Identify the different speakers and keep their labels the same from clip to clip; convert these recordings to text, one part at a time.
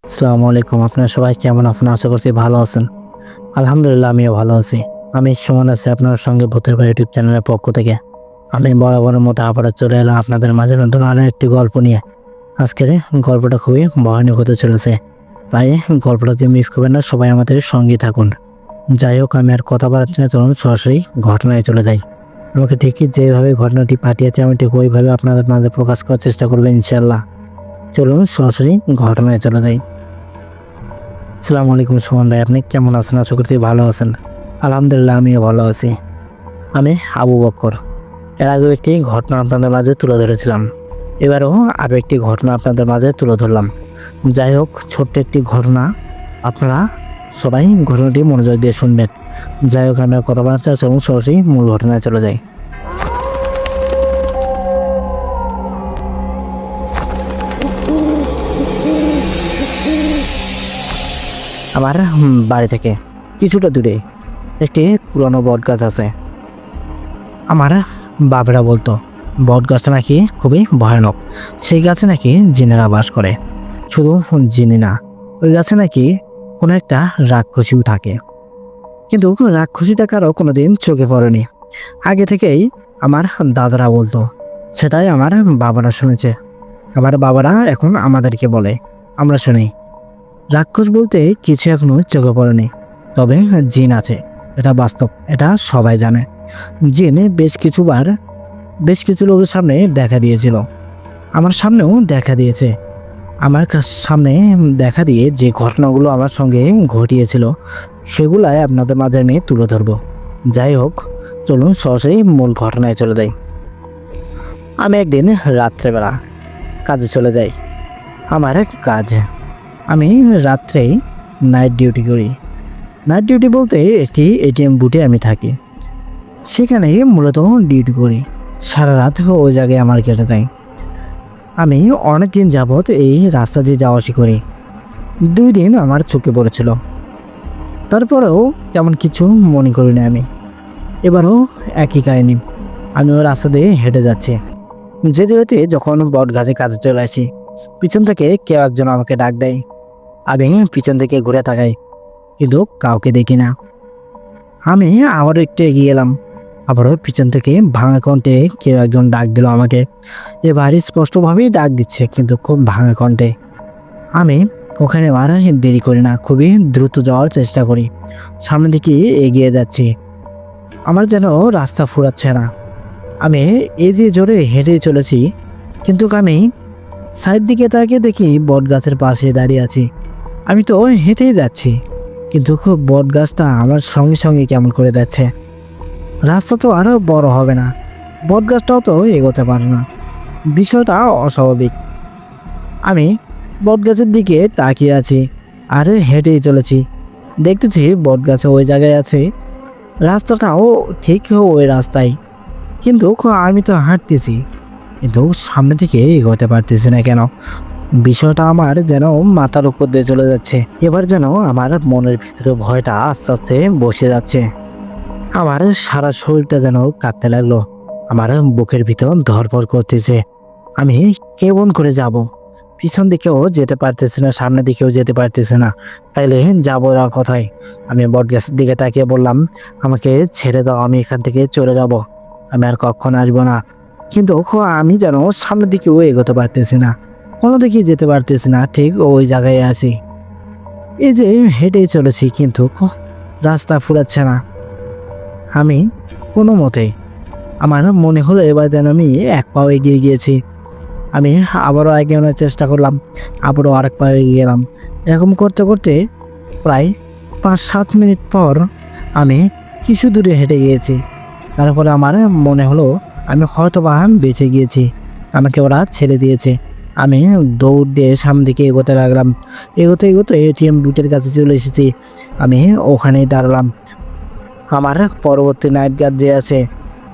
Speaker 1: আসসালামু আলাইকুম। আপনারা সবাই কেমন আছেন? আশা করছি ভালো আছেন। আলহামদুলিল্লাহ আমিও ভালো আছি। আমি সুমন আছি আপনার সঙ্গে ভূতের বাড়ি ইউটিউব চ্যানেলের পক্ষ থেকে। আমি বরাবরের মতো আবারও চলে এলাম আপনাদের মাঝে নতুন আরো একটি গল্প নিয়ে। আজকের গল্পটা খুবই ভয়ানক হতে চলেছে। তাই গল্পটাকে মিস করবেন না, সবাই আমাদের সঙ্গেই থাকুন। যাই হোক, আমি আর কথা বাড়াচ্ছি না, চলুন সরাসরি ঘটনায় চলে যাই। আমাকে ঠিকই যেভাবে ঘটনাটি পাঠিয়েছে আমি ঠিক ওইভাবে আপনাদের মাঝে প্রকাশ করার চেষ্টা করবো ইনশাআল্লাহ। চলুন সরাসরি ঘটনায় চলে যাই। আসসালামু আলাইকুম সুমন ভাই, আপনি কেমন আছেন? আশা করছি ভালো আছেন। আলহামদুলিল্লাহ আমিও ভালো আছি। আমি আবু বক্কর। এর আগেও একটি ঘটনা আপনাদের মাঝে তুলে ধরেছিলাম, এবারও আরও একটি ঘটনা আপনাদের মাঝে তুলে ধরলাম। যাই হোক, ছোট্ট একটি ঘটনা, আপনারা সবাই ঘটনাটি মনোযোগ দিয়ে শুনবেন। যাই হোক, আমরা কথা বলার এবং সরাসরি মূল ঘটনায় চলে যাই। আমার বাড়ি থেকে কিছুটা দূরে একটি পুরনো বট গাছ আছে। আমার বাবারা বলতো বট গাছটা নাকি খুবই ভয়ানক। সেই গাছে নাকি জিনেরা বাস করে। শুধু জিনি না, ওই গাছে নাকি কোনো একটা রাক্ষসীও থাকে। কিন্তু রাক্ষসীটা কারো কোনোদিন চোখে পড়েনি। আগে থেকেই আমার দাদারা বলতো, সেটাই আমার বাবারা শুনেছে। আমার বাবারা এখন আমাদেরকে বলে, আমরা শুনি। রাক্ষস বলতে কিছু এখনো চোখে পড়েনি, তবে জিন আছে, এটা বাস্তব, এটা সবাই জানে। জিন বেশ কিছু লোকের সামনে দেখা দিয়েছিল, আমার সামনেও দেখা দিয়েছে। আমার সামনে দেখা দিয়ে যে ঘটনাগুলো আমার সঙ্গে ঘটিয়েছিল সেগুলাই আপনাদের মাঝে আমি তুলে ধরবো। যাই হোক, চলুন সরাসরি মূল ঘটনায় চলে যাই। আমি একদিন রাত্রেবেলা কাজে চলে যাই। আমার এক কাজ, আমি রাত্রেই নাইট ডিউটি করি। নাইট ডিউটি বলতে একটি এটিএম বুথে আমি থাকি, সেখানে মূলত ডিউটি করি। সারা রাত ওই জায়গায় আমার কেটে যায়। আমি অনেক দিন যাবৎ এই রাস্তা দিয়ে যাওয়া আসি করি। 2 দিন আমার চোখে পড়েছিল, তারপরেও তেমন কিছু মনে করি না আমি। এবারও একই কাহিনী, আমি ওই রাস্তা দিয়ে হেঁটে যাচ্ছি। যেতে যেতে যখন বট গাছে কাজে চলে আসি, পিছন থেকে কেউ একজন আমাকে ডাক দেয়। আমি পিছন থেকে ঘুরে তাকাই, কিন্তু কাউকে দেখি না। আমি আবারও একটু এগিয়ে এলাম, আবারও পিছন থেকে ভাঙা কণ্ঠে কেউ একজন ডাক দিল আমাকে। এবার স্পষ্টভাবেই ডাক দিচ্ছে, কিন্তু খুব ভাঙা কণ্ঠে। আমি ওখানে আর দেরি করি না, খুবই দ্রুত যাওয়ার চেষ্টা করি। সামনের দিকে এগিয়ে যাচ্ছি, আমার যেন রাস্তা ফুরাচ্ছে না। আমি এই যে জোরে হেঁটে চলেছি, কিন্তু আমি সাইড দিকে তাকিয়ে দেখি বট গাছের পাশে দাঁড়িয়ে আছি। আমি তো হেঁটেই যাচ্ছি, কিন্তু খুব বট গাছটা আমার সঙ্গে সঙ্গে কেমন করে যাচ্ছে। রাস্তা তো আরও বড় হবে না, বট গাছটাও তো এগোতে পারে না। বিষয়টা অস্বাভাবিক। আমি বট গাছের দিকে তাকিয়ে আছি আর হেঁটেই চলেছি। দেখতেছি বট গাছে ওই জায়গায় আছে, রাস্তাটাও ঠিক ওই রাস্তায়। কিন্তু আমি তো হাঁটতেছি, কিন্তু সামনে থেকে এগোতে পারতেছি না কেন। বিষয়টা আমার যেন মাথার উপর দিয়ে চলে যাচ্ছে। এবার যেন আমার মনের ভিতরে ভয়টা আস্তে আস্তে বসে যাচ্ছে। আমার সারা শরীরটা যেন কাঁপতে লাগলো, আমার বুকের ভিতর ধড়ফড় করতেছে। আমি কেমন করে যাব? পিছন দিকেও যেতে পারতেছি না, সামনের দিকেও যেতে পারতেছি না, তাইলে যাবো না কোথায়? আমি বটগাছের দিকে তাকিয়ে বললাম, আমাকে ছেড়ে দাও, আমি এখান থেকে চলে যাব, আমি আর কখনো আসবো না। কিন্তু আমি যেন সামনের দিকেও এগোতে পারতেছি না, কোনো দিকে যেতে পারতেছি না, ঠিক ওই জায়গায় আছি। এই যে হেঁটেই চলেছি, কিন্তু রাস্তা ফুরাচ্ছে না। আমি কোনো মতেই, আমার মনে হলো এবার যেন আমি এক পাও এগিয়ে গিয়েছি। আমি আবারও এগিয়ে আনার চেষ্টা করলাম, আবারও আরেক পা এগিয়ে গেলাম। এরকম করতে করতে প্রায় 5-7 মিনিট পর আমি কিছু দূরে হেঁটে গিয়েছি। তারপরে আমার মনে হলো আমি হয়তোবা বেঁচে গিয়েছি, আমাকে ওরা ছেড়ে দিয়েছে। আমি দৌড় দিয়ে সামনের দিকে এগোতে লাগলাম। এগোতে এগোতে এটিএম বুথের কাছে চলে এসেছি। আমি ওখানেই দাঁড়ালাম। আমার পরবর্তী নাইট গার্ড যে আছে,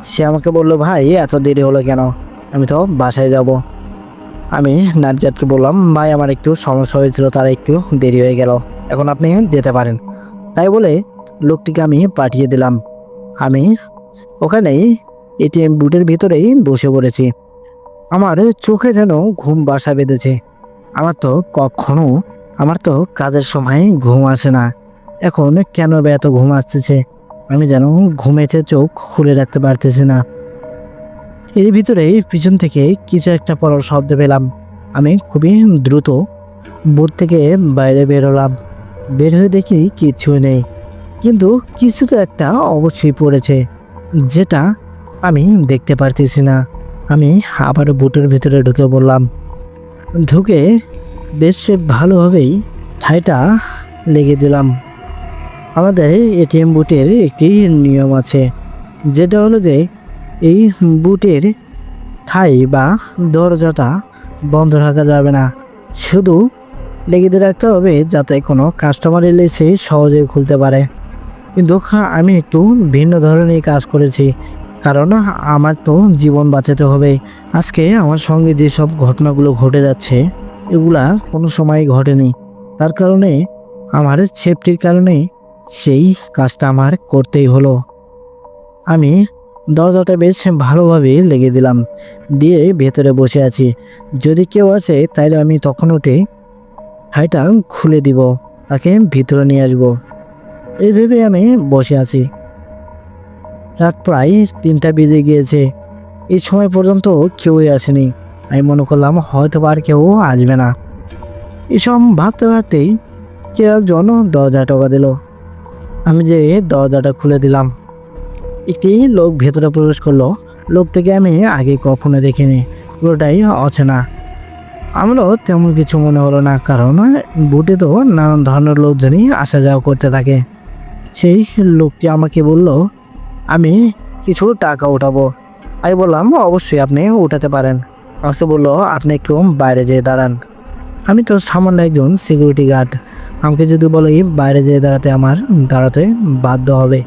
Speaker 1: সে আমাকে বললো, ভাই এত দেরি হলো কেন? আমি তো বাসায় যাব। আমি নাইট গার্ডকে বললাম, ভাই আমার একটু সমস্যা হয়েছিল, তারা একটু দেরি হয়ে গেল, এখন আপনি যেতে পারেন। তাই বলে লোকটিকে আমি পাঠিয়ে দিলাম। আমি ওখানেই এটিএম বুথের ভিতরেই বসে পড়েছি। আমার চোখে যেন ঘুম বাসা বেঁধেছে। আমার তো কখনো আমার তো কাজের সময় ঘুম আসে না, এখন কেন বা এত ঘুম আসতেছে, আমি যেন ঘুমেতে চোখ খুলে রাখতে পারতেছি না। এর ভিতরে পিছন থেকে কিছু একটা পড়ার শব্দ পেলাম। আমি খুবই দ্রুত বোট থেকে বাইরে বের হলাম। বের হয়ে দেখি কিছুই নেই, কিন্তু কিছু তো একটা অবশ্যই পড়েছে, যেটা আমি দেখতে পারতেছি না। আমি আবার বোটের ভিতরে ঢুকে পড়লাম। ঢুকে বেশ ভালোভাবেই ঠাইটা লেগে দিলাম। আমাদের এটিএম বুটের একটি নিয়ম আছে, যেটা হলো যে এই বুটের ঠাই বা দরজাটা বন্ধ রাখা যাবে না, শুধু লেগে দিয়ে রাখতে হবে যাতে কোনো কাস্টমার এলে সে সহজে খুলতে পারে। কিন্তু আমি একটু ভিন্ন ধরনের কাজ করেছি, কারণ আমার তো জীবন বাঁচাতে হবে। আজকে আমার সঙ্গে যেসব ঘটনাগুলো ঘটে যাচ্ছে এগুলা কোনো সময় ঘটেনি, তার কারণে আমার সেফটির কারণে সেই কাজটা আমার করতেই হলো। আমি দরজাটা বেশ ভালোভাবে লেগে দিলাম, দিয়ে ভেতরে বসে আছি। যদি কেউ আসে তাহলে আমি তখন উঠে হাইটা খুলে দিব, তাকে ভিতরে নিয়ে আসবো। এই ভেবে আমি বসে আছি। রাত প্রায় 3টা বেজে গিয়েছে। এই সময় পর্যন্ত কেউই আসেনি। আমি মনে করলাম হয়তো আর কেউ আসবে না। এসব ভাবতে ভাবতেই কেউ একজন দরজা টোকা দিল। আমি যে দরজাটা খুলে দিলাম, একটি লোক ভেতরে প্রবেশ করলো। লোকটাকে আমি আগে কখনো দেখিনি, পুরোটাই অচেনা। আমারও তেমন কিছু মনে হলো না, কারণ বুটে তো নানান ধরনের লোকজনই আসা যাওয়া করতে থাকে। সেই লোকটি আমাকে বলল আমি কিছু টাকা উঠাবো। আমি বললাম অবশ্যই আপনি উঠাতে পারেন। আমাকে বললো আপনি একটু বাইরে যেয়ে দাঁড়ান। আমি তো সামান্য একজন সিকিউরিটি গার্ড, আমাকে যদি বলি বাইরে যেয়ে দাঁড়াতে, আমার দাঁড়াতে বাধ্য হবে।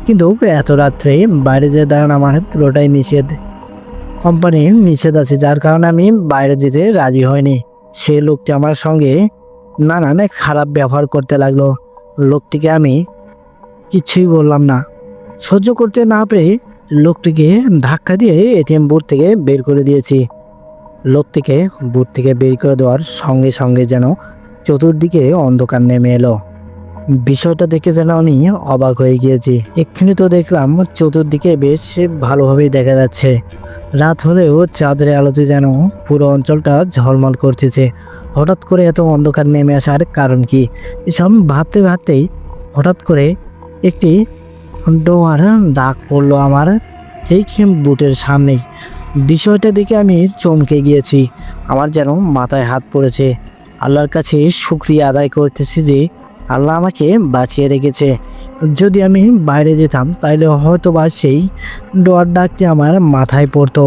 Speaker 1: কিন্তু এত রাত্রে বাইরে যেয়ে দাঁড়ানো আমার পুরোটাই নিষেধ, কোম্পানির নিষেধ আছে, যার কারণে আমি বাইরে যেতে রাজি হয়নি। সে লোকটি আমার সঙ্গে নানান খারাপ ব্যবহার করতে লাগলো। লোকটিকে আমি কিছুই বললাম না। সহ্য করতে না পেরে লোকটিকে ধাক্কা দিয়ে এটিএম বুথ থেকে বের করে দিয়েছি। লোকটিকে বুথ থেকে বের করে দেওয়ার সঙ্গে সঙ্গে যেন চতুর্দিকে অন্ধকার নেমে এলো। বিষয়টা দেখে যেন আমি অবাক হয়ে গিয়েছি। এক্ষুনি তো দেখলাম চতুর্দিকে বেশ ভালোভাবেই দেখা যাচ্ছে। রাত হলেও চাঁদের আলোতে যেন পুরো অঞ্চলটা ঝলমল করতেছে। হঠাৎ করে এত অন্ধকার নেমে আসার কারণ কি? এসব ভাবতে ভাবতেই হঠাৎ করে একটি ডোয়ার দাগ পড়লো আমার ঠিক বুটের সামনেই। বিষয়টা দেখে আমি চমকে গিয়েছি। আমার যেন মাথায় হাত পড়েছে। আল্লাহর কাছে শুকরিয়া আদায় করতেছি যে আল্লাহ আমাকে বাঁচিয়ে রেখেছে। যদি আমি বাইরে যেতাম তাহলে হয়তো বা সেই ডোয়ার ডাকটি আমার মাথায় পড়তো।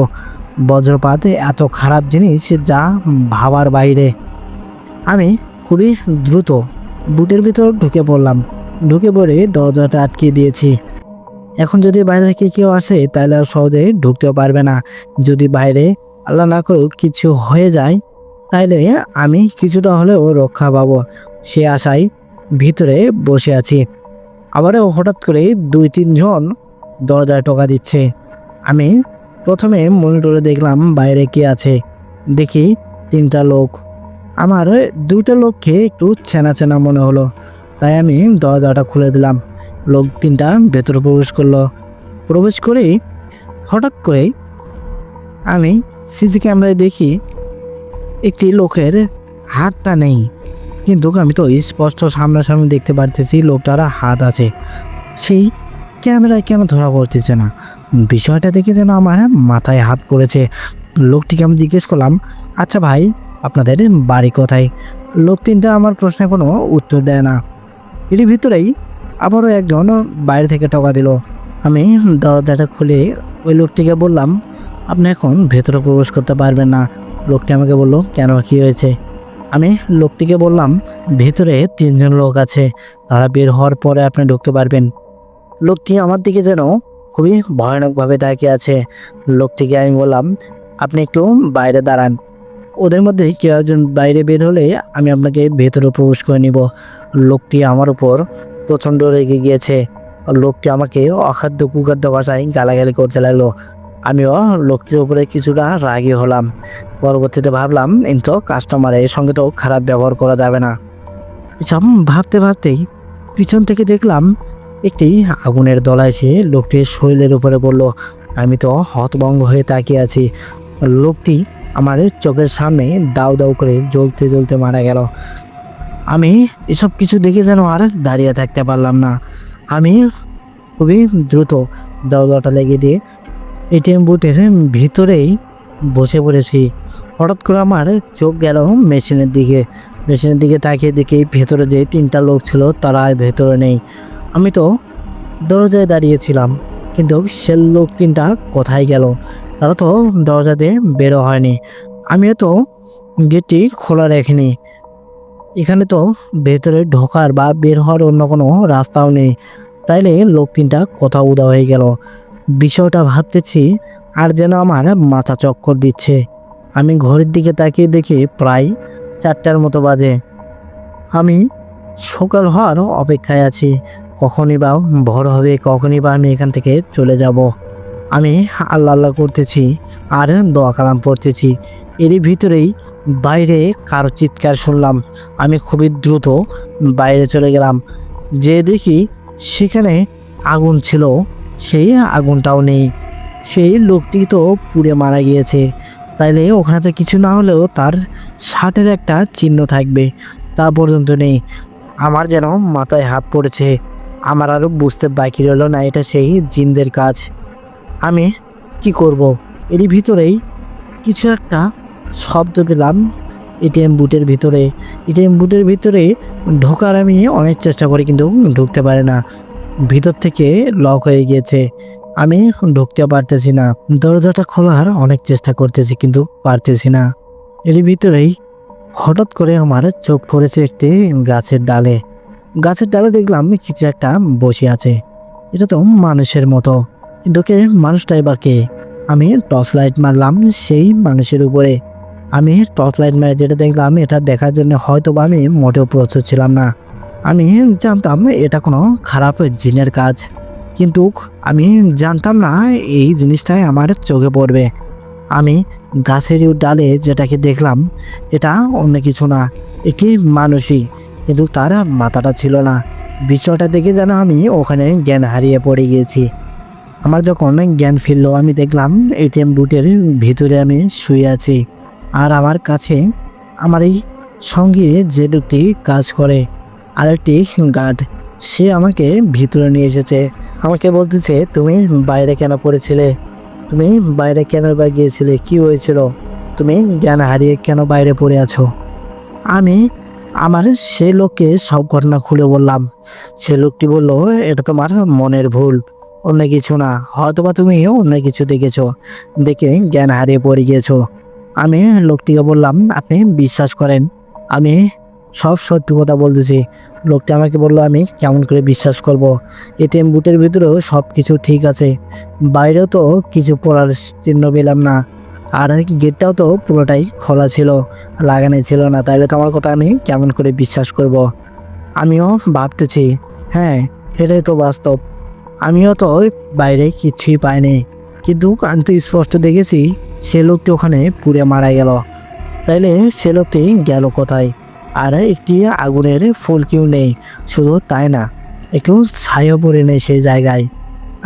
Speaker 1: বজ্রপাত এত খারাপ জিনিস যা ভাবার বাইরে। আমি খুবই দ্রুত বুটের ভিতর ঢুকে পড়লাম। ঢুকে পড়ে দরজাটা আটকে দিয়েছি। এখন যদি বাইরে থেকে কেউ আসে তাহলে আর সহজে ঢুকতেও পারবে না। যদি বাইরে আল্লাহ না করুক কিছু হয়ে যায় তাহলে আমি কিছুটা হলেও রক্ষা পাবো, সে আশায় ভিতরে বসে আছি। আবারও হঠাৎ করে 2-3 জন দরজায় টোকা দিচ্ছে। আমি প্রথমে মনিটরে দেখলাম বাইরে কে আছে। দেখি 3টা লোক। আমার 2টা লোককে একটু চেনা চেনা মনে হলো, তাই আমি দরজাটা খুলে দিলাম। লোক 3টা ভেতরে প্রবেশ করলো। প্রবেশ করেই হঠাৎ করে আমি সিসি ক্যামেরায় দেখি একটি লোকের হাতটা নেই, কিন্তু আমি তো স্পষ্ট সামনাসামনি দেখতে পারতেছি লোকটার হাত আছে। সেই ক্যামেরায় কেন ধরা পড়তেছে না? বিষয়টা দেখে যেন আমার মাথায় হাত পড়েছে। লোকটিকে আমি জিজ্ঞেস করলাম, আচ্ছা ভাই আপনাদের বাড়ি কোথায়? লোক 3টা আমার প্রশ্নে কোনো উত্তর দেয় না। এর ভিতরেই আবারও একজন বাইরে থেকে টোকা দিল। আমি দরজাটা খুলে ওই লোকটিকে বললাম আপনি এখন ভেতরে প্রবেশ করতে পারবেন না। লোকটি আমাকে বলল কেন, কি হয়েছে? আমি লোকটিকে বললাম ভেতরে 3 জন লোক আছে, তারা বের হওয়ার পরে আপনি ঢুকতে পারবেন। লোকটি আমার দিকে যেন খুবই ভয়ানকভাবে তাকিয়ে আছে। লোকটিকে আমি বললাম আপনি একটু বাইরে দাঁড়ান, ওদের মধ্যে কেউ একজন বাইরে বের হলে আমি আপনাকে ভেতরে প্রবেশ করে নিব। লোকটি আমার উপর প্রচণ্ড রেগে গিয়েছে। লোকটি আমাকে অখাদ্য কুখাদ্য ভাষায় গালাগালি করতে লাগলো। আমিও লোকটির উপরে কিছুটা রাগী হলাম। পরবর্তীতে ভাবলাম কিন্তু কাস্টমারের সঙ্গে তো খারাপ ব্যবহার করা যাবে না। এসব ভাবতে ভাবতেই পিছন থেকে দেখলাম একটি আগুনের দলা এসে লোকটির শরীরের উপরে পড়ল। আমি তো হতভম্ব হয়ে তাকিয়ে আছি। লোকটি আমার চোখের সামনে দাউ দাউ করে জ্বলতে জ্বলতে মারা গেল। আমি এসব কিছু দেখে যেন আর দাঁড়িয়ে থাকতে পারলাম না। আমি খুবই দ্রুত দরজাটা লেগে দিয়ে এটিএম বুথের ভিতরেই বসে পড়েছি। হঠাৎ করে আমার চোখ গেল মেশিনের দিকে তাকিয়ে দেখি ভেতরে যে 3টা লোক ছিল তারা আর ভেতরে নেই। আমি তো দরজায় দাঁড়িয়েছিলাম, কিন্তু সে লোক 3টা কোথায় গেল? তারা তো দরজা দিয়ে বেরো হয়নি। আমিও তো গেটটি খোলা রেখেনি। এখানে তো ভেতরে ঢোকার বা বের হওয়ার অন্য কোনো রাস্তাও নেই। তাইলে লোক 3টা কোথাও উধাও হয়ে গেল। বিষয়টা ভাবতেছি আর যেন আমার মাথা চক্কর দিচ্ছে। আমি ঘড়ির দিকে তাকিয়ে দেখি প্রায় 4টার মতো বাজে। আমি সকাল হওয়ার অপেক্ষায় আছি। কখনই বা ভোর হবে, কখনই বা আমি এখান থেকে চলে যাব। আমি আল্লাহ আল্লাহ করতেছি আর দোয়া কালাম পড়তেছি। এরই ভিতরেই বাইরে কারো চিৎকার শুনলাম। আমি খুবই দ্রুত বাইরে চলে গেলাম। যে দেখি সেখানে আগুন ছিল, সেই আগুনটাও নেই। সেই লোকটি তো পুড়ে মারা গিয়েছে। তাইলে ওখানে তো কিছু না হলেও তার শার্টের একটা চিহ্ন থাকবে, তা পর্যন্ত নেই। আমার যেন মাথায় হাত পড়েছে। আমার আরও বুঝতে বাকি রইল না এটা সেই জিনদের কাজ। আমি কি করব? এরই ভিতরেই কিছু একটা শব্দ পেলাম এটিএম বুথের ভিতরে। এটিএম বুথের ভিতরে ঢোকার আমি অনেক চেষ্টা করি, কিন্তু ঢুকতে পারি না। ভিতর থেকে লক হয়ে গিয়েছে। আমি ঢুকতে পারতেছি না। দরজাটা খোলার অনেক চেষ্টা করতেছি, কিন্তু পারতেছি না। এর ভিতরেই হঠাৎ করে আমার চোখ পড়েছে একটি গাছের ডালে। গাছের ডালে দেখলাম কিছু একটা বসে আছে। এটা তো মানুষের মতো, কিন্তু কে মানুষটাই বা কে? আমি টর্চ লাইট মারলাম সেই মানুষের উপরে। আমি টর্চ লাইট মেরে যেটা দেখলাম, এটা দেখার জন্য হয়তো বা আমি মোটেও প্রস্তুত ছিলাম না। আমি জানতাম এটা কোনো খারাপ জিনের কাজ, কিন্তু আমি জানতাম না এই জিনিসটাই আমার চোখে পড়বে। আমি গাছের ডালে যেটাকে দেখলাম, এটা অন্য কিছু না, এটি মানুষই, কিন্তু তার মাথাটা ছিল না। বিষয়টা দেখে যেন আমি ওখানে জ্ঞান হারিয়ে পড়ে গিয়েছি। আমার যখন জ্ঞান ফিরল, আমি দেখলাম এটিএম বুথের ভিতরে আমি শুয়ে আছি। আর আমার কাছে আমার এই সঙ্গে যে লোকটি কাজ করে, আরেকটি গার্ড, সে আমাকে ভিতরে নিয়ে এসেছে। আমাকে বলতেছে, তুমি বাইরে কেন পড়েছিলে? তুমি বাইরে কেন বা গিয়েছিলে? কি হয়েছিল? তুমি জ্ঞান হারিয়ে কেন বাইরে পড়ে আছো? আমি আমার সে লোককে সব ঘটনা খুলে বললাম। সে লোকটি বলল, এটা তোমার মনের ভুল, অন্য কিছু না। হয়তোবা তুমি অন্য কিছু দেখেছো, দেখে জ্ঞান হারিয়ে পড়ে গিয়েছো। আমি লোকটিকে বললাম, আপনি বিশ্বাস করেন আমি সব সত্যি কথা বলতেছি। লোকটি আমাকে বলল, আমি কেমন করে বিশ্বাস করব? এটিএম বুথের ভিতরেও সব কিছু ঠিক আছে, বাইরেও তো কিছু পড়ার চিহ্ন পেলাম না, আর গেটটাও তো পুরোটাই খোলা ছিল, লাগানো ছিল না। তাইলে তো আমার কথা আমি কেমন করে বিশ্বাস করব? আমিও ভাবতেছি, হ্যাঁ এটাই তো বাস্তব। আমিও তো বাইরে কিছুই পাইনি, কিন্তু আমি তো স্পষ্ট দেখেছি সে লোকটি ওখানে পুড়ে মারা গেল। তাইলে সে লোকটি গেল কোথায়? আর একটি আগুনের ফুলকিও নেই। শুধু তাই না, একটু ছাইও পড়ে নেই সেই জায়গায়।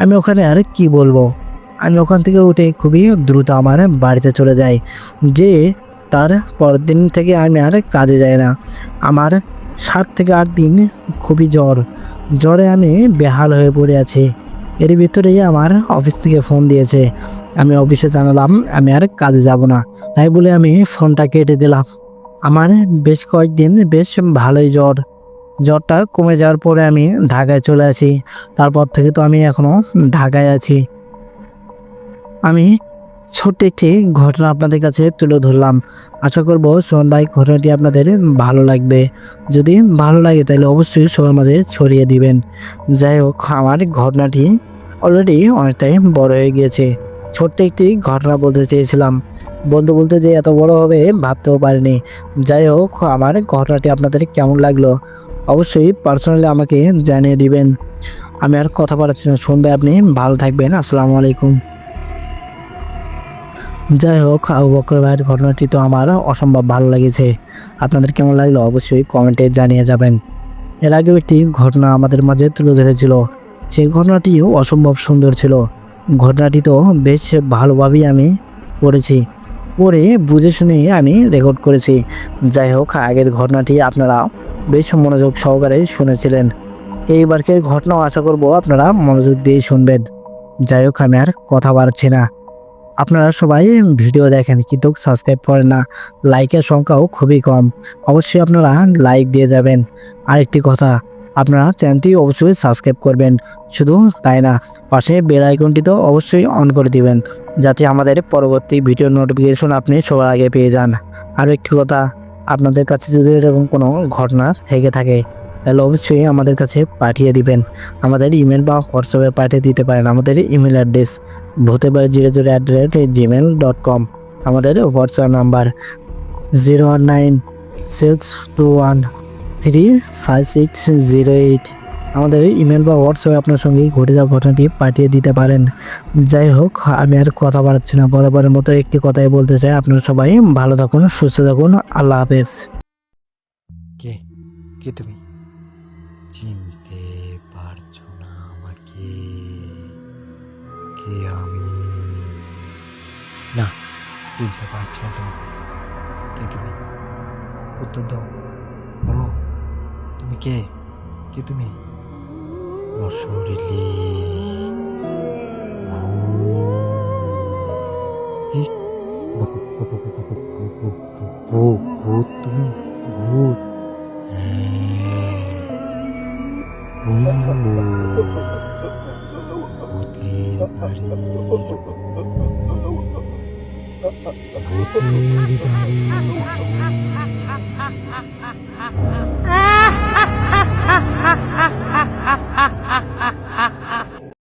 Speaker 1: আমি ওখানে আর কি বলবো? আমি ওখান থেকে উঠে খুবই দ্রুত আমার বাড়িতে চলে যাই। যে তার পরের দিন থেকে আমি আর কাজে যাই না। আমার 7 থেকে 8 দিন খুবই জ্বরে আমি বেহাল হয়ে পড়ে আছি। এর ভিতরেই আমার অফিস থেকে ফোন দিয়েছে। আমি অফিসে জানালাম আমি আর কাজে যাব না। তাই বলে আমি ফোনটা কেটে দিলাম। আমার বেশ কয়েকদিন বেশ ভালোই জ্বরটা কমে যাওয়ার পরে আমি ঢাকায় চলে আসি। তারপর থেকে তো আমি এখনো ঢাকায় আছি। আমি ছোট্ট একটি ঘটনা আপনাদের কাছে তুলে ধরলাম। আশা করব সোহান ভাই ঘটনাটি আপনাদের ভালো লাগবে। যদি ভালো লাগে তাহলে অবশ্যই সবার মাঝে ছড়িয়ে দিবেন। যাই হোক, আমার ঘটনাটি অলরেডি অনেকটাই বড় হয়ে গিয়েছে। ছোট্ট একটি ঘটনা বলতে চেয়েছিলাম, বলতে বলতে যে এত বড় হবে ভাবতেও পারিনি। যাই হোক, আমার ঘটনাটি আপনাদের কেমন লাগলো অবশ্যই পার্সোনালি আমাকে জানিয়ে দিবেন। আমি আর কথা বলাচ্ছি না, শুনবে আপনি। ভালো থাকবেন। আসসালামু আলাইকুম। যাই হোক, আবু বকর ভাইয়ের ঘটনাটি তো আমার অসম্ভব ভালো লেগেছে। আপনাদের কেমন লাগলো অবশ্যই কমেন্টে জানিয়ে যাবেন। এর আগেও একটি ঘটনা আমাদের মাঝে তুলে ধরেছিল, সেই ঘটনাটিও অসম্ভব সুন্দর ছিল। ঘটনাটি তো বেশ ভালোভাবেই আমি পড়েছি, পড়ে বুঝে শুনে আমি রেকর্ড করেছি। যাই হোক, আগের ঘটনাটি আপনারা বেশ মনোযোগ সহকারে শুনেছিলেন। এইবারকের ঘটনাও আশা করব আপনারা মনোযোগ দিয়ে শুনবেন। যাই হোক, আমি আর কথা বাড়াচ্ছি না। আপনারা সবাই ভিডিও দেখেন কিন্তু সাবস্ক্রাইব করেন না, লাইকের সংখ্যাও খুবই কম। অবশ্যই আপনারা লাইক দিয়ে যাবেন। আরেকটি কথা, আপনারা চ্যানেলটি অবশ্যই সাবস্ক্রাইব করবেন। শুধু তাই না, পাশে বেল আইকনটি তো অবশ্যই অন করে দিবেন, যাতে আমাদের পরবর্তী ভিডিও নোটিফিকেশন আপনি সবার আগে পেয়ে যান। আর একটি কথা, আপনাদের কাছে যদি এরকম কোনো ঘটনা থেকে থাকে তাহলে অবশ্যই আমাদের কাছে পাঠিয়ে দিবেন। আমাদের ইমেল বা হোয়াটসঅ্যাপে পাঠিয়ে দিতে পারেন। আমাদের ইমেল অ্যাড্রেস bhotebar00@gmail.com। আমাদের হোয়াটসঅ্যাপ নাম্বার 01962135608। আমাদের ইমেল বা হোয়াটসঅ্যাপে আপনার সঙ্গে ঘটে যাওয়া ঘটনাটি পাঠিয়ে দিতে পারেন। যাই হোক, আমি আর কথা বাড়াচ্ছি না, বরাবরের মতো একটি কথাই বলতে চাই, আপনারা সবাই ভালো থাকুন, সুস্থ থাকুন। আল্লাহ হাফেজ।
Speaker 2: কে কে তুমি? চিনতে পারছো না আমাকে? কে আমি? না, চিনতে পারছি না তোমাকে। কে তুমি? উত্তর দাও, বলো, তুমি কে? কে তুমি? অশরীরী ভূত তুমি? ভূত? ভূতের বাড়ি, ভূতের বাড়ি।